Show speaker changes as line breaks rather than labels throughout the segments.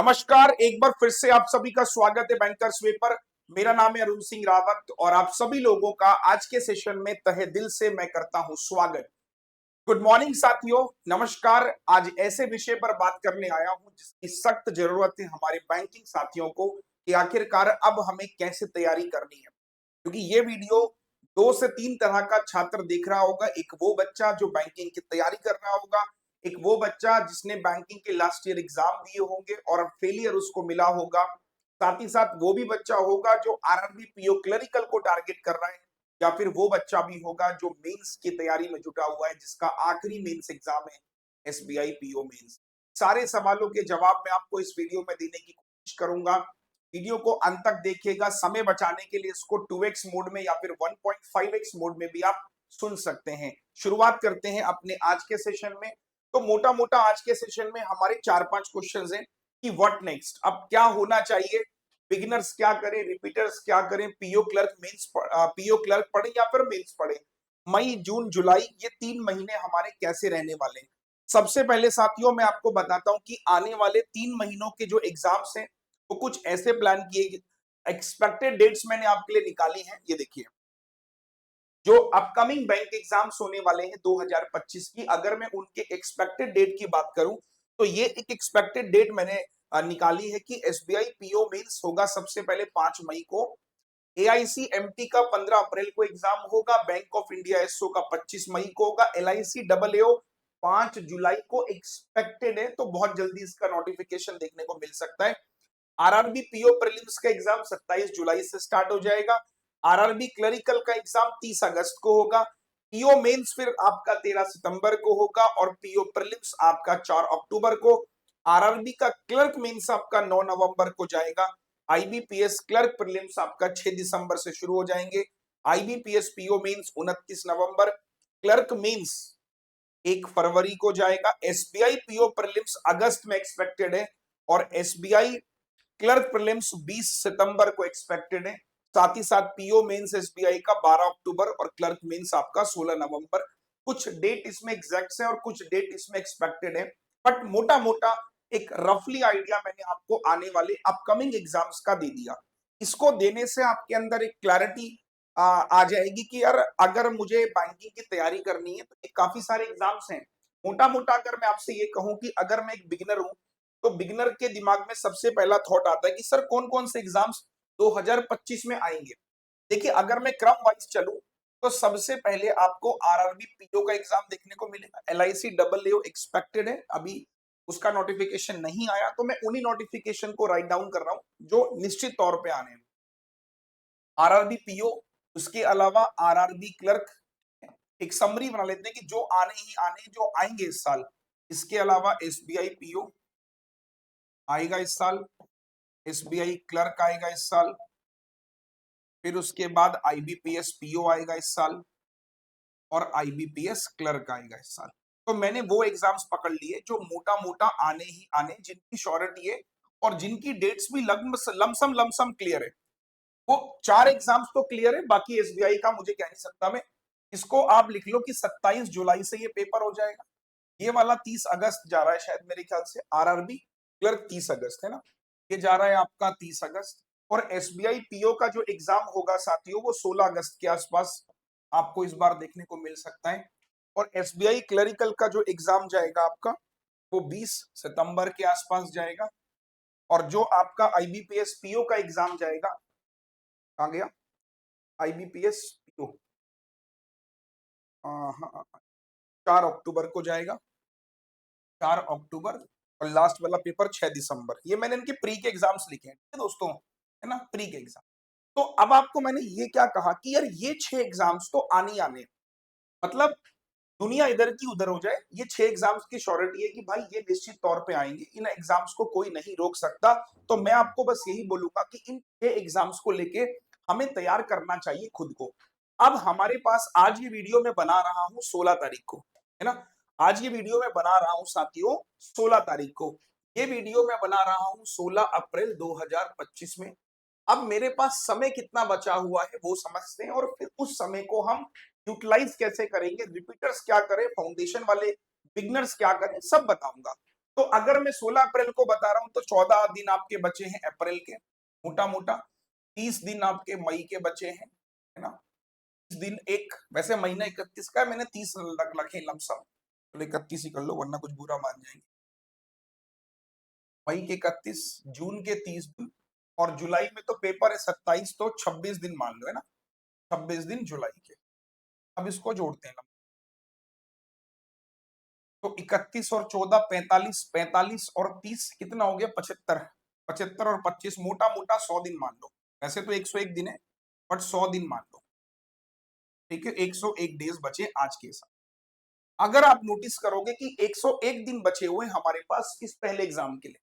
नमस्कार, एक बार फिर से आप सभी का स्वागत है बैंकर्स वे पर। मेरा नाम है अरुण सिंह रावत और आप सभी लोगों का आज के सेशन में तहे दिल से मैं करता हूं स्वागत। गुड मॉर्निंग साथियों, नमस्कार। आज ऐसे विषय पर बात करने आया हूं जिसकी सख्त जरूरत है हमारे बैंकिंग साथियों को कि आखिरकार अब हमें कैसे तैयारी करनी है, क्योंकि ये वीडियो 2 से 3 तरह का छात्र देख रहा होगा। एक वो बच्चा जो बैंकिंग की तैयारी कर रहा होगा, एक वो बच्चा जिसने बैंकिंग के लास्ट ईयर एग्जाम दिए होंगे और फेलियर उसको मिला होगा, साथ ही साथ वो भी बच्चा होगा जो आरआरबी पीओ क्लरिकल को टारगेट कर रहा है, या फिर वो बच्चा भी होगा जो मेंस की तैयारी में जुटा हुआ है जिसका आखिरी मेंस एग्जाम है एसबीआई पीओ मेंस। सारे सवालों के जवाब मैं आपको इस वीडियो में देने की कोशिश करूंगा। वीडियो को अंत तक देखिएगा। समय बचाने के लिए इसको 2x मोड में या फिर 1.5x मोड में भी आप सुन सकते हैं। शुरुआत करते हैं अपने आज के सेशन में। तो मोटा मोटा आज के सेशन में हमारे 4-5 क्वेश्चंस हैं कि व्हाट नेक्स्ट, अब क्या होना चाहिए, बिगिनर्स क्या करें, रिपीटर्स क्या करें, PO clerk mains PO clerk पढ़े या फिर मेंस पढ़े, मई जून जुलाई ये 3 महीने हमारे कैसे रहने वाले हैं। सबसे पहले साथियों मैं आपको बताता हूं कि आने वाले 3 महीनों के जो एग्जाम्स हैं वो कुछ ऐसे प्लान किए। एक्सपेक्टेड डेट्स मैंने आपके लिए निकाली हैं, ये देखिए। जो अपकमिंग बैंक एग्जाम्स होने वाले हैं 2025 की, अगर मैं उनके एक्सपेक्टेड डेट की बात करूं तो ये एक एक्सपेक्टेड डेट मैंने निकाली है कि एसबीआई पीओ मेंस होगा सबसे पहले 5 मई को, एआईसी एमटी का 15 अप्रैल को एग्जाम होगा, बैंक ऑफ इंडिया एसओ का 25 मई को होगा, एलआईसी डबल एओ 5 जुलाई को एक्सपेक्टेड है, तो बहुत जल्दी इसका नोटिफिकेशन देखने को मिल सकता है। आरआरबी पीओ प्रीलिम्स का एग्जाम 27 जुलाई से स्टार्ट हो जाएगा। आरआरबी क्लरिकल का एग्जाम 30 अगस्त को होगा। पीओ मेंस फिर आपका 13 सितंबर को होगा और पीओ प्रीलिम्स आपका 4 अक्टूबर को। आरआरबी का क्लर्क मेंस आपका 9 नवंबर को जाएगा। आईबीपीएस क्लर्क प्रीलिम्स आपका 6 दिसंबर से शुरू हो जाएंगे। आईबीपीएस पीओ मेंस 29 नवंबर, क्लर्क मेंस 1 फरवरी को जाएगा। एसबीआई पीओ प्रीलिम्स अगस्त में एक्सपेक्टेड है और एसबीआई क्लर्क प्रीलिम्स 20 सितंबर को एक्सपेक्टेड है। साथ ही साथ पीओ मेंस एसबीआई का 12 अक्टूबर और क्लर्क मेंस आपका 16 नवंबर। कुछ डेट इसमें एग्जैक्ट है और कुछ डेट इसमें एक्सपेक्टेड है, बट मोटा मोटा एक रफली आइडिया मैंने आपको आने वाले अपकमिंग एग्जाम्स का दे दिया। इसको देने से आपके अंदर एक क्लैरिटी आ जाएगी कि यार अगर मुझे बैंकिंग की तैयारी करनी है तो काफी सारे एग्जाम्स हैं। मोटा मोटा अगर मैं आपसे ये कहूं कि अगर मैं एक बिगिनर हूं तो बिगिनर के दिमाग में सबसे पहला थॉट आता है कि सर कौन कौन से एग्जाम्स 2025 में आएंगे। देखिए, अगर मैं क्रम वाइज चलूं तो सबसे पहले आपको आरआरबी पीओ का एग्जाम देखने को मिलेगा। एलआईसी डबल एओ एक्सपेक्टेड है, अभी उसका नोटिफिकेशन नहीं आया, तो मैं उन्हीं नोटिफिकेशन को राइट डाउन कर रहा हूं जो निश्चित तौर पे आने हैं। आरआरबी पीओ, उसके अलावा आरआरबी क्लर्क, एक समरी बना लेते हैं कि जो आने ही आने जो आएंगे इस साल। इसके अलावा एसबीआई पीओ आएगा इस साल, एसबीआई क्लर्क आएगा इस साल, फिर उसके बाद आईबीपीएस पीओ आएगा इस साल और आईबीपीएस क्लर्क आएगा इस साल। तो मैंने वो एग्जाम्स पकड़ लिए जो मोटा मोटा आने ही आने, जिनकी श्योरिटी है और जिनकी डेट्स भी लमसम लमसम क्लियर है। वो 4 एग्जाम्स तो क्लियर है, बाकी एसबीआई का मुझे कह नहीं सकता मैं। इसको आप लिख लो कि 27 जुलाई से ये पेपर हो जाएगा। ये वाला 30 अगस्त जा रहा है शायद, मेरे ख्याल से आरआरबी क्लर्क 30 अगस्त है ना, ये जा रहा है आपका 30 अगस्त। और एसबीआई पीओ का जो एग्जाम होगा साथियों वो 16 अगस्त के आसपास आपको इस बार देखने को मिल सकता है। और एसबीआई क्लरिकल का जो एग्जाम जाएगा आपका वो 20 सितंबर के आसपास जाएगा। और जो आपका आईबीपीएस पीओ का एग्जाम जाएगा, आ गया आईबीपीएस पीओ, 4 अक्टूबर को जाएगा, 4 अक्टूबर। और लास्ट वाला पेपर 6 दिसंबर। ये मैंने इनके प्री के एग्जाम्स लिखे हैं, ठीक है दोस्तों, है ना, प्री के एग्जाम। तो अब आपको मैंने ये क्या कहा कि यार ये 6 एग्जाम्स तो आने ही आने, मतलब दुनिया इधर की उधर हो जाए, ये 6 एग्जाम्स की श्योरिटी है कि भाई ये निश्चित तौर पे आएंगे, इन एग्जाम्स को कोई नहीं रोक सकता। तो मैं आपको बस यही बोलूंगा कि इन 6 एग्जाम्स को लेके हमें तैयार करना चाहिए खुद को। अब हमारे पास आज ये वीडियो में बना रहा हूं 16 तारीख को, है ना, आज ये वीडियो में बना रहा हूं साथियों 16 तारीख को। ये वीडियो मैं बना रहा हूं 16 अप्रैल 2025 में। अब मेरे पास समय कितना बचा हुआ है वो समझते हैं और फिर उस समय को हम यूटिलाइज कैसे करेंगे, रिपीटर्स क्या करें, फाउंडेशन वाले बिगनर्स क्या करें, सब बताऊंगा। तो अगर मैं 16 अप्रैल को बता रहा हूं तो 14 दिन आपके बचे हैं अप्रैल के, मोटा मोटा 30 दिन आपके मई के बचे हैं, है ना। इस दिन एक वैसे महीना 31 का है, मैंने 30 रखे लमसम, तो 31 ही कर लो वरना कुछ बुरा मान जाएंगे। मई के 31, जून के 30 दिन, और जुलाई में तो पेपर है 27, तो 26 दिन मान लो, है ना। 26 दिन जुलाई के। अब इसको जोड़ते हैं, तो 31 और 14 45, 45 और 30 कितना हो गया 75, 75 और 25 मोटा मोटा 100 दिन मान लो। वैसे तो 101 दिन है, बट 100 दिन मान लो, ठीक है। 101 डेज बचे आज के साथ। अगर आप नोटिस करोगे कि 101 दिन बचे हुए हमारे पास इस पहले एग्जाम के लिए।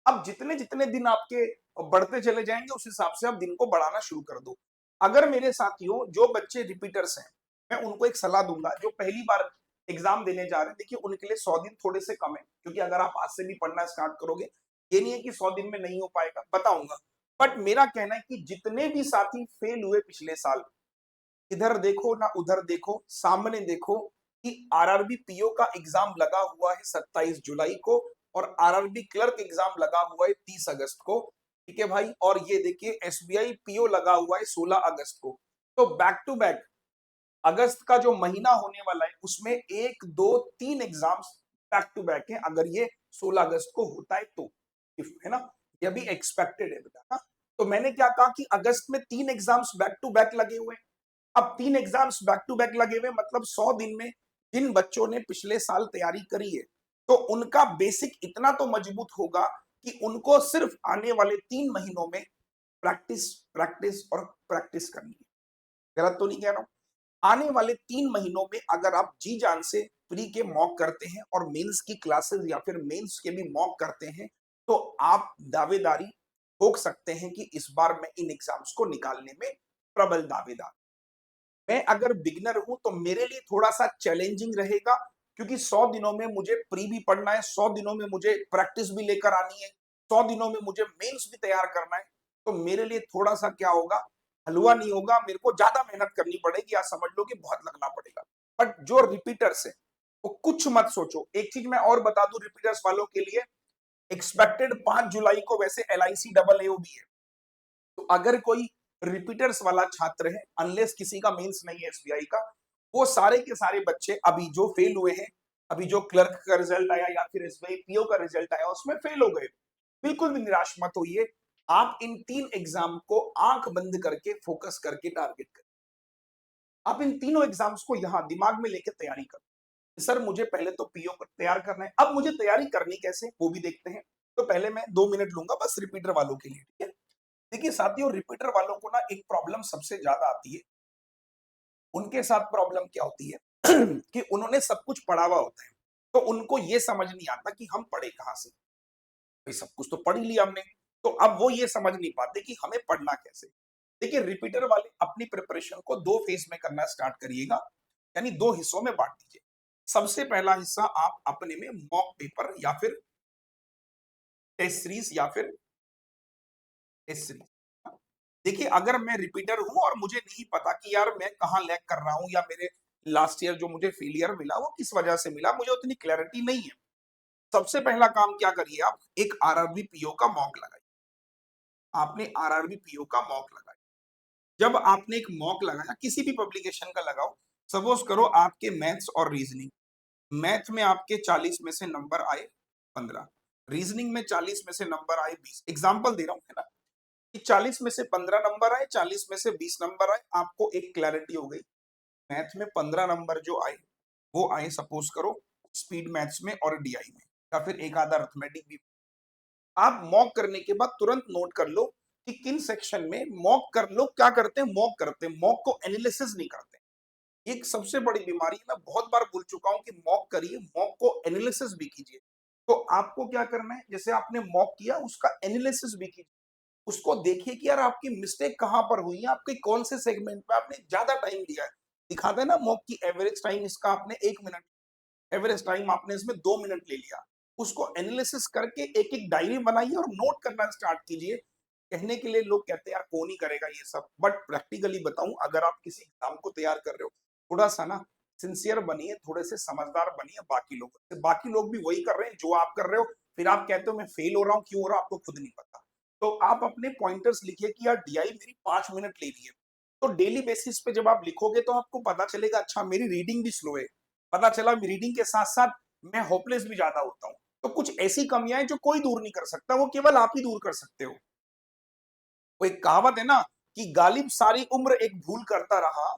अब जितने जितने दिन आपके बढ़ते चले जाएंगे उस हिसाब से आप दिन को बढ़ाना शुरू कर दो। अगर मेरे साथियों जो बच्चे रिपीटर्स हैं, मैं उनको एक सलाह दूंगा, जो पहली बार एग्जाम देने जा रहे हैं, देखिए उनके लिए 100 दिन थोड़े से कम है, क्योंकि अगर आप आज से भी पढ़ना स्टार्ट करोगे, ये नहीं है कि 100 दिन में नहीं हो पाएगा, बताऊंगा। बट मेरा कहना है कि जितने भी साथी फेल हुए पिछले साल, इधर देखो ना उधर देखो, सामने देखो कि आरआरबी पीओ का एग्जाम लगा हुआ है 27 जुलाई को, और आरआरबी क्लर्क एग्जाम लगा हुआ है 30 अगस्त को, ठीक है भाई। और ये देखिए एसबीआई पीओ लगा हुआ है 16 अगस्त को। तो बैक टू बैक अगस्त का जो महीना होने वाला है उसमें 1 2 3 एग्जाम्स बैक टू बैक है, अगर ये 16 अगस्त को होता है तो, है ना। ये भी एक्सपेक्टेड है बेटा, हाँ? तो मैंने क्या कहा कि अगस्त में 3 एग्जाम्स बैक टू बैक लगे हुए हैं। अब 3 एग्जाम्स बैक टू बैक लगे हुए, मतलब 100 दिन में जिन बच्चों ने पिछले साल तैयारी करी है, तो उनका बेसिक इतना तो मजबूत होगा कि उनको सिर्फ आने वाले 3 महीनों में प्रैक्टिस प्रैक्टिस और प्रैक्टिस करनी है। गलत तो नहीं कह रहा हूं? आने वाले 3 महीनों में अगर आप जी जान से प्री के मॉक करते हैं और मेंस की क्लासेस या फिर मेंस के भी मॉक करते हैं, तो आप दावेदारी ठोक सकते हैं कि इस बार मैं इन एग्जाम्स को निकालने में प्रबल दावेदार। मैं अगर बिगिनर हूं तो मेरे लिए थोड़ा सा चैलेंजिंग रहेगा, क्योंकि 100 दिनों में मुझे प्री भी पढ़ना है, 100 दिनों में मुझे प्रैक्टिस भी लेकर आनी है, 100 दिनों में मुझे मेंस भी तैयार करना है। तो मेरे लिए थोड़ा सा क्या होगा, हलवा नहीं होगा, मेरे को ज्यादा मेहनत करनी पड़ेगी, या समझ लो कि बहुत लगना पड़ेगा। बट जो रिपीटर्स है वो कुछ मत सोचो। एक चीज मैं और बता दूं रिपीटर्स वालों के लिए, एक्सपेक्टेड 5 जुलाई को वैसे LIC डबल AO भी है। तो अगर कोई रिपीटर्स वाला छात्र है, अनलेस किसी का मेंस नहीं है एसबीआई का, वो सारे के सारे बच्चे अभी जो फेल हुए हैं, अभी जो क्लर्क का रिजल्ट आया या फिर एसबीआई पीओ का रिजल्ट आया उसमें फेल हो गए, बिल्कुल भी निराश मत होइए। आप इन 3 एग्जाम को आंख बंद करके फोकस करके टारगेट करें। आप इन तीनों एग्जाम्स को यहां दिमाग में लेकर तैयारी करें। सर मुझे पहले तो पीओ को तैयार करना है, अब मुझे तैयारी करनी कैसे वो भी देखते हैं। तो पहले मैं 2 मिनट लूंगा बस रिपीटर वालों के लिए, ठीक है। देखिए साथियों, रिपीटर वालों को ना एक प्रॉब्लम सबसे ज्यादा आती है। उनके साथ प्रॉब्लम क्या होती है कि उन्होंने सब कुछ पढ़ा हुआ होता है, तो उनको ये समझ नहीं आता कि हम पढ़े कहां से। भाई सब कुछ तो पढ़ ही लिया हमने, तो अब वो ये समझ नहीं पाते कि हमें पढ़ना कैसे। देखिए रिपीटर वाले अपनी प्रिपरेशन को 2 फेज में करना स्टार्ट करिएगा, यानी 2 हिस्सों में बांट दीजिए। सबसे पहला हिस्सा आप अपने में मॉक पेपर या फिर टेस्ट सीरीज या फिर टेस्ट सीरीज। देखिए अगर मैं रिपीटर हूं और मुझे नहीं पता कि यार मैं कहां लैग कर रहा हूं, या मेरे लास्ट ईयर जो मुझे फेलियर मिला वो किस वजह से मिला, मुझे उतनी क्लैरिटी नहीं है। सबसे पहला काम क्या करिए, आप एक आरआरबी पीओ का मॉक लगाइए। आपने आरआरबी पीओ का मॉक लगाया, जब आपने एक मॉक लगाया किसी भी पब्लिकेशन का लगाओ, सपोज करो आपके मैथ्स और रीजनिंग, मैथ में आपके 40 में से नंबर आए 15, रीजनिंग में 40 में से नंबर आए 20, एग्जाम्पल दे रहा हूं, है ना। कि 40 में से 15 नंबर आए, 40 में से 20 नंबर आए, आपको एक क्लैरिटी हो गई। मैथ में 15 नंबर जो आए वो आए सपोज करो स्पीड मैथ्स में और डीआई में, या फिर एक आधा अर्थमेटिक भी। आप मॉक करने के बाद तुरंत नोट कर लो कि किन सेक्शन में मॉक कर लो, क्या करते हैं मॉक करते हैं, मॉक को एनालिसिस नहीं करते। एक सबसे बड़ी बीमारी है, मैं बहुत बार बोल चुका हूं कि मॉक करिए, मॉक को एनालिसिस भी कीजिए। तो आपको क्या करना है, जैसे आपने मॉक किया उसका एनालिसिस भी कीजिए। उसको देखिए कि यार आपकी मिस्टेक कहां पर हुई है, आपके कौन से सेगमेंट पे आपने ज्यादा टाइम दिया है। दिखाते हैं ना मॉक की एवरेज टाइम इसका आपने 1 मिनट, एवरेज टाइम आपने इसमें 2 मिनट ले लिया। उसको एनालिसिस करके एक एक डायरी बनाइए और नोट करना स्टार्ट कीजिए। कहने के लिए लोग कहते हैं यार कौन ही करेगा ये सब, बट प्रैक्टिकली बताऊं, अगर आप किसी एग्जाम को तैयार कर रहे हो, थोड़ा सा ना सिंसियर बनिए, थोड़े से समझदार बनिए बाकी लोगों से। बाकी लोग भी वही कर रहे हैं जो आप कर रहे हो, फिर आप कहते हो मैं फेल हो रहा हूँ, क्यों हो रहा हूँ आपको खुद नहीं पता। तो आप अपने पॉइंटर्स लिखिए कि यार डीआई मेरी 5 मिनट ले रही है। तो डेली बेसिस पे जब आप लिखोगे तो आपको पता चलेगा अच्छा मेरी रीडिंग भी स्लो है, पता चला रीडिंग के साथ साथ मैं होपलेस भी ज्यादा होता हूँ। तो कुछ ऐसी कमियां हैं जो कोई दूर नहीं कर सकता, वो केवल आप ही दूर कर सकते हो। वो एक कहावत है ना कि गालिब सारी उम्र एक भूल करता रहा,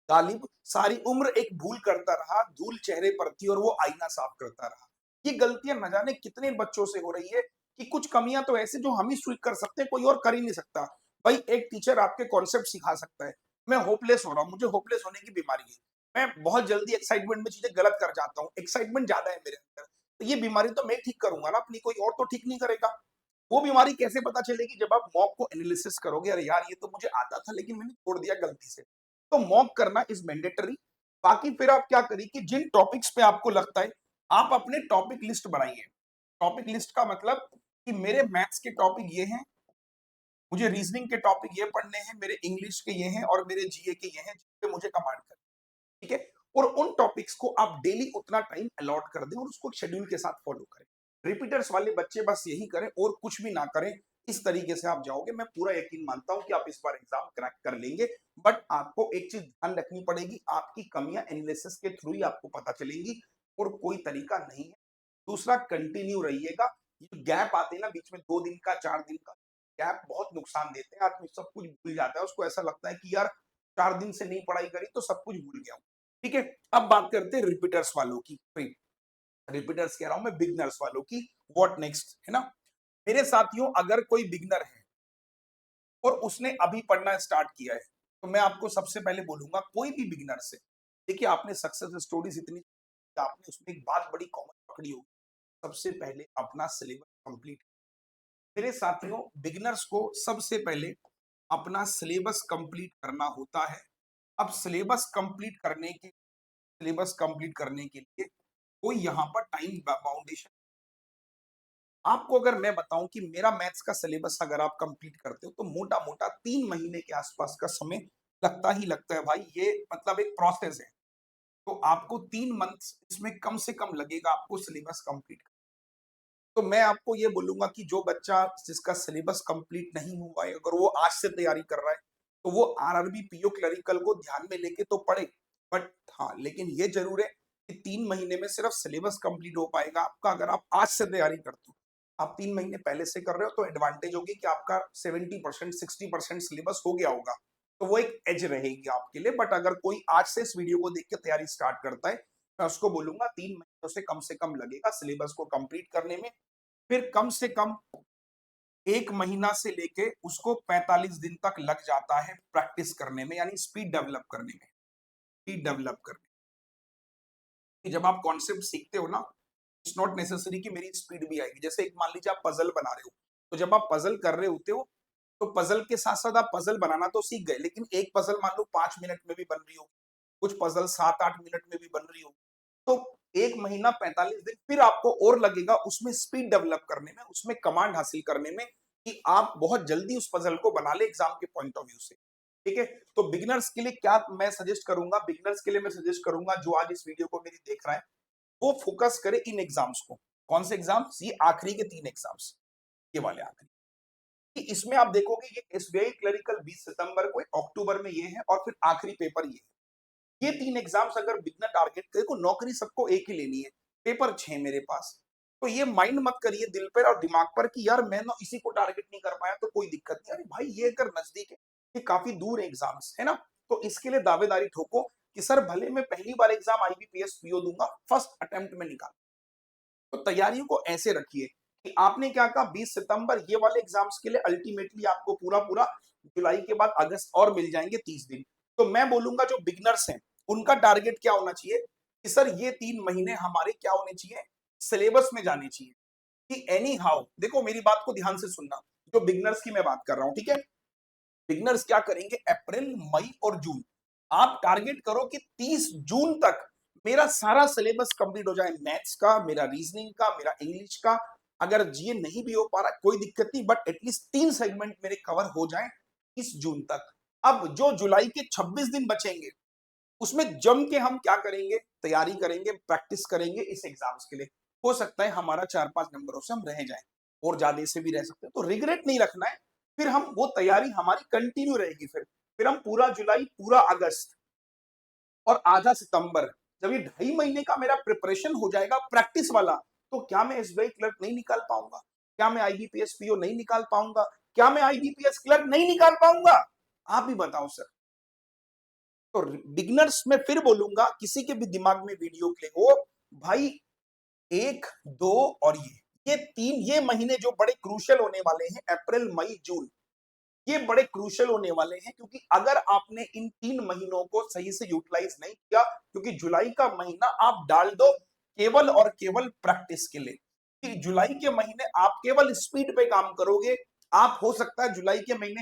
गालिब सारी उम्र एक भूल करता रहा, धूल चेहरे पर थी और वो आईना साफ करता रहा। ये गलतियां न जाने कितने बच्चों से हो रही है कि कुछ कमियां तो ऐसे जो हम ही स्वीट कर सकते हैं, कोई और कर ही नहीं सकता। भाई एक टीचर आपके कॉन्सेप्ट सिखा सकता है, मैं होपलेस हो रहा हूँ, मुझे होपलेस होने की बीमारी है, मैं बहुत जल्दी एक्साइटमेंट में चीजें गलत कर जाता हूँ, एक्साइटमेंट ज्यादा है मेरे अंदर, तो ये बीमारी तो मैं ठीक करूंगा ना अपनी, कोई और तो ठीक नहीं करेगा। वो बीमारी कैसे पता चलेगी? जब आप मॉक को एनालिसिस करोगे, अरे यार ये तो मुझे आता था लेकिन मैंने छोड़ दिया गलती से। तो मॉक करना इज मैंडेटरी। बाकी फिर आप क्या करिए कि जिन टॉपिक्स पे आपको लगता है, आप अपने टॉपिक लिस्ट बनाइए। टॉपिक लिस्ट का मतलब कि मेरे मैथ्स के टॉपिक ये हैं, मुझे रीजनिंग के टॉपिक ये पढ़ने हैं, मेरे इंग्लिश के ये हैं और मेरे जीए के ये हैं जिन पे मुझे कमांड कर, ठीक है। और उन टॉपिक्स को आप डेली उतना टाइम अलॉट कर दें और उसको शेड्यूल के साथ फॉलो करें। रिपीटर्स वाले बच्चे बस यही करें और कुछ भी ना करें। इस तरीके से आप जाओगे, मैं पूरा यकीन मानता हूं कि आप इस बार एग्जाम क्रैक कर लेंगे। बट आपको एक चीज ध्यान रखनी पड़ेगी, आपकी कमियां एनालिसिस के थ्रू ही आपको पता चलेंगी और कोई तरीका नहीं है। दूसरा, कंटिन्यू रहिएगा। ये गैप आते हैं ना बीच में, 2 दिन का 4 दिन का गैप बहुत नुकसान देते हैं। आदमी सब कुछ भूल जाता है, उसको ऐसा लगता है कि यार 4 दिन से नहीं पढ़ाई करी तो सब कुछ भूल गया हूं। ठीक है, अब बात करते हैं रिपीटर्स वालों की। रिपीटर्स कह रहा हूं मैं, बिगनर्स वालों की। व्हाट नेक्स्ट, है ना। मेरे साथियों, अगर कोई बिगनर है और उसने अभी पढ़ना स्टार्ट किया है, तो मैं आपको सबसे पहले बोलूंगा कोई भी बिगनर से, देखिए आपने सक्सेस स्टोरीज इतनी, आपने उसमें एक बात बड़ी कॉमन पकड़ी होगी, सबसे पहले अपना सिलेबस कंप्लीट। मेरे साथियों, बिगिनर्स को सबसे पहले अपना सिलेबस कंप्लीट करना होता है। अब सिलेबस कंप्लीट करने के लिए कोई यहाँ पर टाइम बाउंडेशन, आपको अगर मैं बताऊं कि मेरा मैथ्स का सिलेबस अगर आप कंप्लीट करते हो तो मोटा मोटा 3 महीने के आसपास का समय लगता ही लगता है भाई। ये मतलब एक प्रोसेस है। तो आपको 3 मंथ इसमें कम से कम लगेगा आपको सिलेबस कंप्लीट। तो मैं आपको ये बोलूंगा कि जो बच्चा जिसका सिलेबस कंप्लीट नहीं हुआ है, अगर वो आज से तैयारी कर रहा है, तो वो आरआरबी पीओ क्लरिकल को ध्यान में लेके तो पढ़े। बट हाँ, लेकिन ये जरूर है कि 3 महीने में सिर्फ सिलेबस कंप्लीट हो पाएगा आपका अगर आप आज से तैयारी करते हो। आप 3 महीने पहले से कर रहे हो तो एडवांटेज होगी कि आपका 70% 60% सिलेबस हो गया होगा, तो वो एक एज रहेगी आपके लिए। बट अगर कोई आज से इस वीडियो को देख के तैयारी स्टार्ट करता है, मैं उसको बोलूंगा 3 महीनों से कम लगेगा सिलेबस को कंप्लीट करने में। फिर कम से कम 1 महीना से लेके उसको 45 दिन तक लग जाता है प्रैक्टिस करने में, यानी स्पीड डेवलप करने में। स्पीड डेवलप करने में जब आप कॉन्सेप्ट सीखते हो ना, इट्स नॉट नेसेसरी कि मेरी स्पीड भी आएगी। जैसे एक मान लीजिए आप पजल बना रहे हो, तो जब आप पजल कर रहे होते हो तो पजल के साथ साथ आप पजल बनाना तो सीख गए, लेकिन एक पजल मान लो 5 मिनट में भी बन रही हो, कुछ पजल 7-8 मिनट में भी बन रही हो। तो 1 महीना 45 दिन फिर आपको और लगेगा उसमें स्पीड डेवलप करने में, उसमें कमांड हासिल करने में, कि आप बहुत जल्दी उस पजल को बना ले एग्जाम के पॉइंट ऑफ व्यू से। ठीक है, तो बिगिनर्स के लिए क्या मैं सजेस्ट करूंगा? बिगिनर्स के लिए मैं सजेस्ट करूंगा जो आज इस वीडियो को मेरी देख रहा है, वो फोकस करे इन एग्जाम्स को। कौन से एग्जाम्स? ये आखिरी के 3 एग्जाम्स, ये वाले आखिरी। कि इसमें आप देखोगे ये एसबीआई क्लरिकल 20 सितंबर को, अक्टूबर में ये है और फिर आखिरी पेपर ये है। ये 3 एग्जाम्स अगर बिगनर टारगेट करे, देखो नौकरी सबको एक ही लेनी है, पेपर 6 मेरे पास। तो ये माइंड मत करिए दिल पर और दिमाग पर कि यार मैं ना इसी को टारगेट नहीं कर पाया तो कोई दिक्कत नहीं। अरे भाई ये अगर नजदीक है, ये काफी दूर है एग्जाम्स, है ना। तो इसके लिए दावेदारी ठोको कि सर भले मैं पहली बार एग्जाम आईबीपीएस पीओ दूंगा, फर्स्ट अटेम्प्ट में निकाल। तो तैयारियों को ऐसे रखिए कि आपने क्या कहा, 20 सितंबर ये वाले एग्जाम्स के लिए अल्टीमेटली आपको पूरा पूरा जुलाई के बाद अगस्त और मिल जाएंगे 30 दिन। तो मैं बोलूंगा जो बिगनर्स हैं उनका टारगेट क्या होना चाहिए कि सर ये 3 महीने हमारे क्या होने चाहिए, सिलेबस में जाने चाहिए। कि एनी हाउ, देखो मेरी बात को ध्यान से सुनना, जो बिगनर्स की मैं बात कर रहा हूं, ठीक है। बिगनर्स क्या करेंगे, अप्रैल मई और जून आप टारगेट करो कि 30 जून तक मेरा सारा सिलेबस कंप्लीट हो जाए, मैथ्स का, मेरा रीजनिंग का, मेरा इंग्लिश का। अगर जीए नहीं भी हो पा रहा कोई दिक्कत नहीं, बट एटलीस्ट 3 सेगमेंट मेरे कवर हो जाए 30 जून तक। अब जो जुलाई के 26 दिन बचेंगे, उसमें जम के हम क्या करेंगे, तैयारी करेंगे, प्रैक्टिस करेंगे इस एग्जाम्स के लिए। हो सकता है हमारा 4-5 नंबरों से हम रह जाएं, और ज्यादा से भी रह सकते हैं, तो रिग्रेट नहीं रखना है। फिर हम वो तैयारी हमारी कंटिन्यू रहेगी। फिर हम पूरा जुलाई, पूरा अगस्त और आधा सितंबर, जब ये 2.5 महीने का मेरा प्रिपरेशन हो जाएगा प्रैक्टिस वाला, तो क्या मैं एसबीआई क्लर्क नहीं निकाल पाऊंगा? क्या मैं आईबीपीएस पीओ नहीं निकाल पाऊंगा? क्या मैं आईबीपीएस क्लर्क नहीं निकाल पाऊंगा? आप भी बताओ सर। तो बिगनर्स में फिर बोलूंगा, किसी के भी दिमाग में वीडियो क्लिक हो, भाई 1, 2 और ये 3 ये महीने जो बड़े क्रूशियल होने वाले हैं, अप्रैल मई जून, ये बड़े क्रूशियल होने वाले हैं। क्योंकि अगर आपने इन 3 महीनों को सही से यूटिलाइज नहीं किया, क्योंकि जुलाई का महीना आप डाल दो केवल और केवल प्रैक्टिस के लिए, कि जुलाई के महीने आप केवल स्पीड पे काम करोगे। आप हो सकता है जुलाई के महीने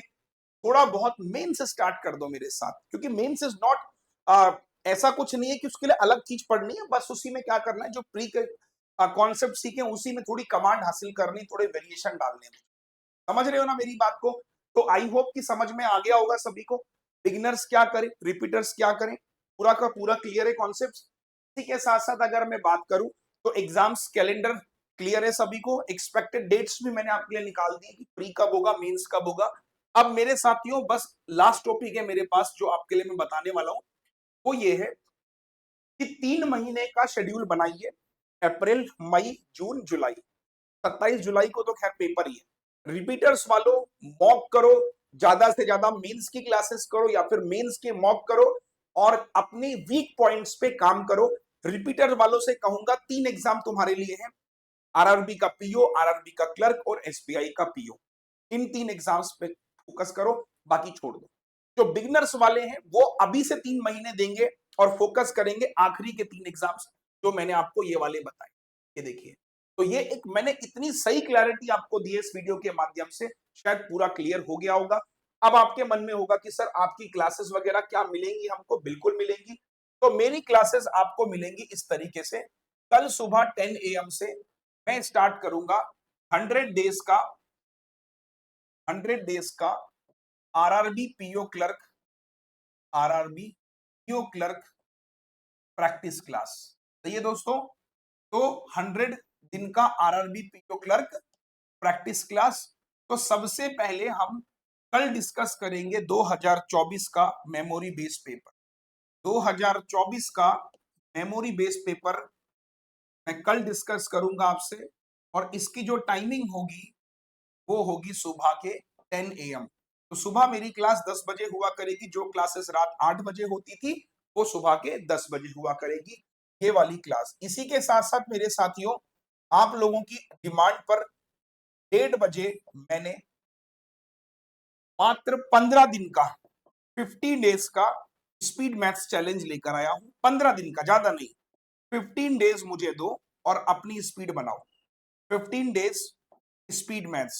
थोड़ा बहुत मेन से स्टार्ट कर दो मेरे साथ, क्योंकि मेन्स इज नॉट ऐसा कुछ नहीं है कि उसके लिए अलग चीज पढ़नी है, बस उसी में क्या करना है, जो प्री कॉन्सेप्ट सीखे उसी में थोड़ी कमांड हासिल करनी, थोड़े वेरिएशन डालने में। समझ रहे हो ना मेरी बात को? तो आई होप कि समझ में आ गया होगा सभी को, बिगिनर्स क्या करें, रिपीटर्स क्या करें, पूरा का पूरा क्लियर है कॉन्सेप्ट। इसी के साथ साथ अगर मैं बात करूं, तो एग्जाम्स कैलेंडर क्लियर है सभी को, एक्सपेक्टेड डेट्स भी मैंने आपके लिए निकाल दी कि प्री कब होगा, मेंस कब होगा। अब मेरे साथियों बस लास्ट टॉपिक है मेरे पास जो आपके लिए मैं बताने वाला हूं, वो ये है कि 3 महीने का शेड्यूल बनाइए, अप्रैल मई जून जुलाई। 27 जुलाई को तो खैर पेपर ही है। रिपीटर्स वालों, मॉक करो, ज्यादा से ज्यादा मेंस की क्लासेस करो या फिर मेंस के मॉक करो, और अपने वीक पॉइंट्स पे काम करो। रिपीटर वालों से कहूंगा 3 एग्जाम तुम्हारे लिए हैं, आरआरबी का पीओ, आरआरबी का क्लर्क और एसबीआई का पीओ। इन 3 एग्जाम्स पे फोकस करो, बाकी छोड़ दो। जो बिगनर्स वाले हैं वो अभी से 3 महीने देंगे और फोकस करेंगे आखिरी के 3 एग्जाम्स, जो मैंने आपको ये वाले बताए। ये देखिए, तो ये एक मैंने इतनी सही क्लैरिटी आपको दी है इस वीडियो के माध्यम से, शायद पूरा क्लियर हो गया होगा। अब आपके मन में होगा कि सर आपकी क्लासेस वगैरह क्या मिलेंगी हमको? बिल्कुल मिलेंगी। तो मेरी क्लासेस आपको मिलेंगी इस तरीके से, कल सुबह 10 AM से मैं स्टार्ट करूंगा 100 डेज का, 100 डेज का RRB PO clerk, RRB PO clerk practice class. सही है दोस्तों? तो 100 दिन का RRB PO clerk practice class. तो सबसे पहले हम कल डिस्कस करेंगे 2024 का मेमोरी बेस्ड पेपर। 2024 का मेमोरी बेस्ड पेपर मैं कल डिस्कस करूंगा आपसे, और इसकी जो टाइमिंग होगी वो होगी सुबह के 10 AM। तो सुबह मेरी क्लास 10 बजे हुआ करेगी, जो क्लासेस रात 8 बजे होती थी वो सुबह के 10 बजे हुआ करेगी, ये वाली क्लास। इसी के साथ साथ मेरे साथियों, आप लोगों की डिमांड पर 1:30 बजे मैंने मात्र 15 दिन का, 15 डेज का स्पीड मैथ्स चैलेंज लेकर आया हूं। 15 दिन का, ज्यादा नहीं, 15 डेज मुझे दो और अपनी स्पीड बनाओ। 15 डेज स्पीड मैथ्स।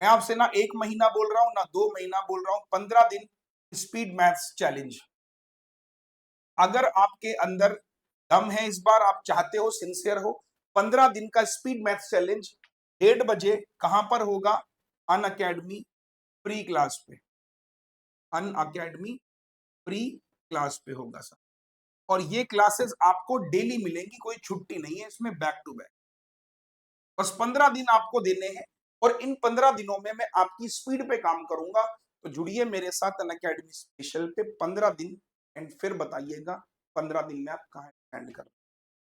मैं आपसे ना 1 महीना बोल रहा हूं, ना 2 महीना बोल रहा हूं, 15 दिन स्पीड मैथ्स चैलेंज। अगर आपके अंदर दम है, इस बार आप चाहते हो, सिंसियर हो, 15 दिन का स्पीड मैथ्स चैलेंज 1:30 बजे कहां पर होगा? अन अकेडमी प्री क्लास पे, अन अकेडमी प्री क्लास पे होगा सर। और ये क्लासेस आपको डेली मिलेंगी, कोई छुट्टी नहीं है इसमें, बैक टू बैक। बस 15 दिन आपको देने हैं, और इन 15 दिनों में मैं आपकी स्पीड पे काम करूंगा। तो जुड़िए मेरे साथ अन अकेडमी स्पेशल पे 15 दिन, एंड फिर बताइएगा 15 दिन में आप कहाँ स्टैंड कर।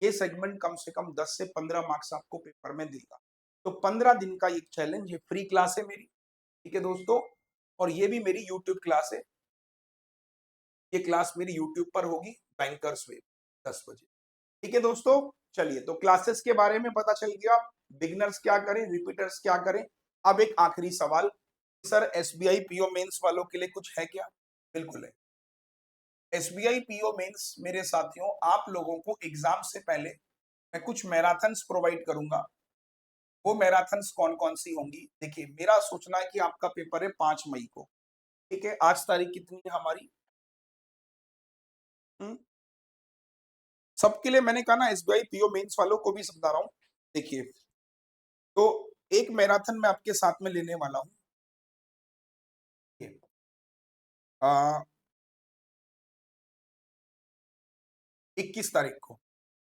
ये सेगमेंट कम से कम 10 से 15 मार्क्स आपको पेपर में देगा। तो 15 दिन का एक चैलेंज, ये फ्री क्लास है मेरी, ठीक है दोस्तों। और ये भी मेरी यूट्यूब क्लास है, ये क्लास मेरी यूट्यूब पर होगी, बैंकर्स वे, 10 बजे। ठीक है दोस्तों, चलिए, तो क्लासेस के बारे में पता चल गया, बिगनर्स क्या करें, रिपीटर्स क्या करें। अब एक आखिरी सवाल, सर एसबीआई पीओ मेंस वालों के लिए कुछ है क्या? बिल्कुल है। एसबीआई पीओ मेंस मेरे साथियों, आप लोगों को एग्जाम से पहले मैं कुछ मैराथन्स प्रोवाइड करूंगा। वो मैराथन्स कौन कौन सी होंगी? देखिए, मेरा सोचना है कि आपका पेपर है 5 मई को, ठीक है? आज तारीख कितनी है हमारी? हम्म, सबके लिए मैंने कहा ना, एसबीआई पीओ मेंस वालों को भी समझा रहा हूँ। देखिए, तो एक मैराथन मैं आपके साथ में लेने वाला हूँ। 21 तारीख को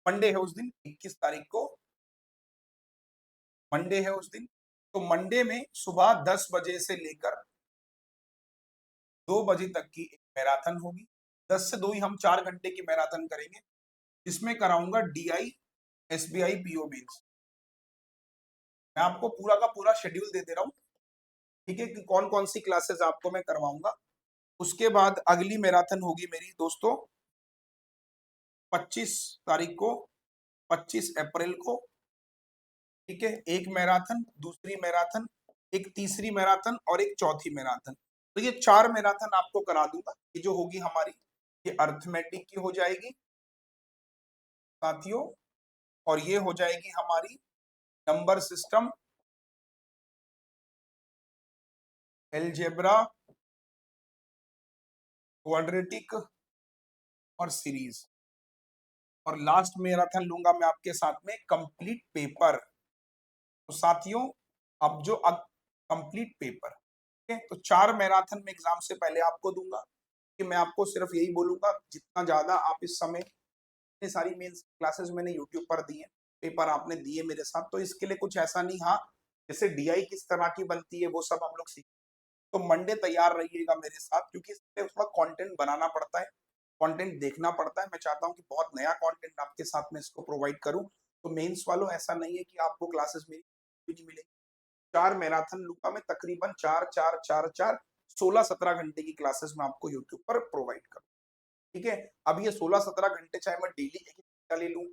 मंडे है उस दिन, 21 तारीख को मंडे है उस दिन। तो मंडे में सुबह 10 बजे से लेकर 2 बजे तक की एक मैराथन होगी। 10 से 2 ही हम 4 घंटे की मैराथन करेंगे। इसमें कराऊंगा डीआई, एसबीआई, पीओ मेंस। मैं आपको पूरा का पूरा शेड्यूल दे दे रहा हूँ, ठीक है, कि कौन कौन सी क्लासेस आपको मैं करवाऊंगा। उसके बाद अगली मैराथन होगी मेरी दोस्तों 25 तारीख को, 25 अप्रैल को, ठीक है। एक मैराथन, दूसरी मैराथन, एक तीसरी मैराथन और एक चौथी मैराथन। तो ये 4 मैराथन आपको करा दूंगा। ये जो होगी हमारी, ये अर्थमेटिक की हो जाएगी साथियों, और ये हो जाएगी हमारी नंबर सिस्टम, एलजेब्रा, क्वाड्रेटिक और सीरीज। और लास्ट मैराथन लूंगा मैं आपके साथ में कंप्लीट पेपर। तो साथियों अब जो कंप्लीट पेपर, ठीक है, तो 4 मैराथन में एग्जाम से पहले आपको दूंगा, कि मैं आपको सिर्फ यही बोलूंगा जितना ज्यादा आप इस समय, इतनी सारी मेंस क्लासेस मैंने यूट्यूब पर दी है, पेपर आपने दिए मेरे साथ, तो इसके लिए कुछ ऐसा नहीं। हाँ, जैसे डीआई किस तरह की बनती है वो सब हम लोग सीख, तो मंडे तैयार रहिएगा मेरे साथ, क्योंकि इसमें थोड़ा कंटेंट बनाना पड़ता है, कंटेंट देखना पड़ता है। मैं चाहता हूँ कि बहुत नया कंटेंट आपके साथ में इसको प्रोवाइड करूँ। तो मेंस वालों ऐसा नहीं है कि आपको क्लासेस मेरी भी नहीं मिलेगी। 4 मैराथन लूंगा मैं, तकरीबन 4 4 4 4 16 17 घंटे की क्लासेस मैं आपको यूट्यूब पर प्रोवाइड करूँ, ठीक है। अब ये 16 17 घंटे चाहे मैं डेली एक घंटा ले लूं,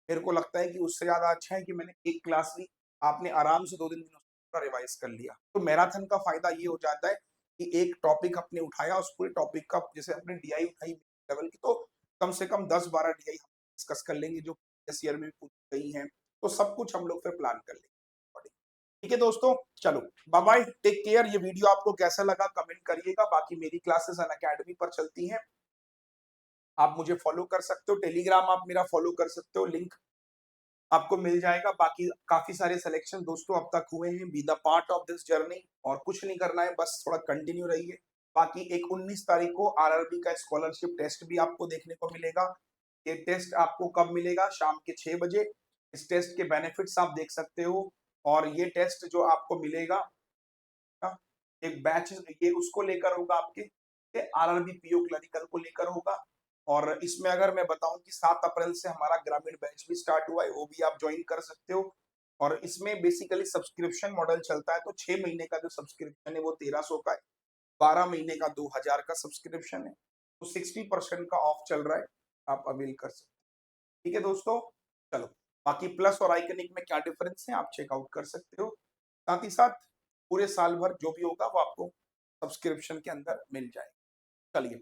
मेरे को लगता है कि उससे ज्यादा अच्छा है कि मैंने एक क्लास ली, आपने आराम से 2 दिन पूरा रिवाइज कर लिया। तो मैराथन का फायदा ये हो जाता है कि एक टॉपिक आपने उठाया, उस पूरे टॉपिक का, जैसे अपने डीआई उठाई लेवल की, तो कम से कम 10 12 डीआई हम डिस्कस कर लेंगे जो इस ईयर में पूछी गई हैं। तो सब कुछ हम लोग फिर प्लान कर लेंगे, ठीक है दोस्तों। चलो बाय बाय, टेक केयर। ये वीडियो आपको कैसा लगा कमेंट करिएगा। बाकी मेरी क्लासेस अनअकैडमी पर चलती हैं, आप मुझे फॉलो कर सकते हो, टेलीग्राम आप मेरा फॉलो कर सकते हो, लिंक आपको मिल जाएगा। बाकी काफी सारे सिलेक्शन दोस्तों अब तक हुए हैं, be the part of this journey, और कुछ नहीं करना है, बस थोड़ा कंटिन्यू रहिए। बाकी एक 19 तारीख को आरआरबी का स्कॉलरशिप टेस्ट भी आपको देखने को मिलेगा। ये टेस्ट आपको कब मिलेगा? शाम के 6 बजे। इस टेस्ट के बेनिफिट्स आप देख सकते हो, और ये टेस्ट जो आपको मिलेगा, एक बैच ये उसको लेकर होगा, आपके आरआरबी पीओ क्लरिकल को लेकर होगा। और इसमें अगर मैं बताऊं कि 7 अप्रैल से हमारा ग्रामीण बैच भी स्टार्ट हुआ है, वो भी आप ज्वाइन कर सकते हो। और इसमें बेसिकली सब्सक्रिप्शन मॉडल चलता है, तो 6 महीने का जो सब्सक्रिप्शन है वो 1300 का है, 12 महीने का 2000 का सब्सक्रिप्शन है। तो 60% का ऑफ चल रहा है, आप अवेल कर सकते हैं, ठीक है दोस्तों। चलो, बाकी प्लस और आइकनिक में क्या डिफरेंस है आप चेकआउट कर सकते हो। साथ ही साथ पूरे साल भर जो भी होगा वो आपको सब्सक्रिप्शन के अंदर मिल जाएगा। चलिए,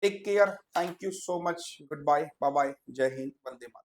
take care, thank you so much, good bye, bye bye, जय हिंद, वंदे मातरम।